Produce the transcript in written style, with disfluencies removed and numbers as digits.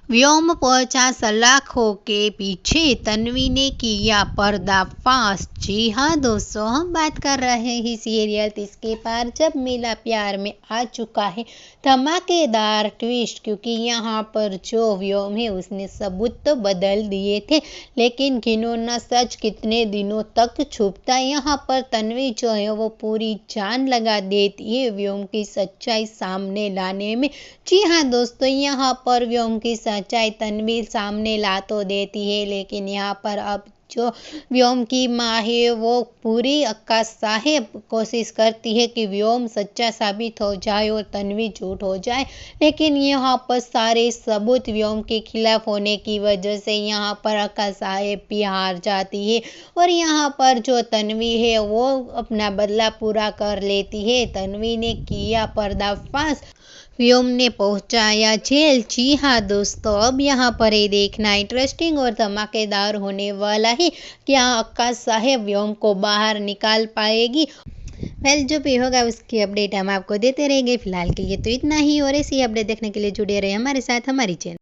व्योम पहुंचा सलाखों के पीछे, तन्वी ने किया पर्दाफाश। जी हाँ दोस्तों, हम बात कर रहे हैं सीरियल तिसके पार जब मिला प्यार में आ चुका है धमाकेदार ट्विस्ट, क्योंकि यहाँ पर जो व्योम है उसने सबूत तो बदल दिए थे, लेकिन घिनौना सच कितने दिनों तक छुपता है। यहाँ पर तन्वी जो है वो पूरी जान लगा देती है व्योम की सच्चाई सामने लाने में। जी हाँ दोस्तों, यहाँ पर व्योम की सच्चाई तन्वी सामने ला तो देती है, लेकिन यहाँ पर अब जो व्योम की माँ है वो पूरी साहेब कोशिश करती है कि व्योम सच्चा साबित हो जाए और तन्वी झूठ हो जाए, लेकिन यहाँ पर सारे सबूत व्योम के खिलाफ होने की वजह से यहाँ पर साहेब भी हार जाती है और यहाँ पर जो तन्वी है वो अपना बदला पूरा कर लेती है। तन्वी ने किया पर्दाफाश, व्योम ने पहुंचाया जेल। जी हाँ दोस्तों, अब यहाँ पर ये देखना इंटरेस्टिंग और धमाकेदार होने वाला है कि अक्का साहेब व्योम को बाहर निकाल पाएगी। जो भी होगा उसकी अपडेट हम आपको देते रहेंगे। फिलहाल के लिए तो इतना ही, और ऐसी अपडेट देखने के लिए जुड़े रहे हमारे साथ, हमारी चैनल।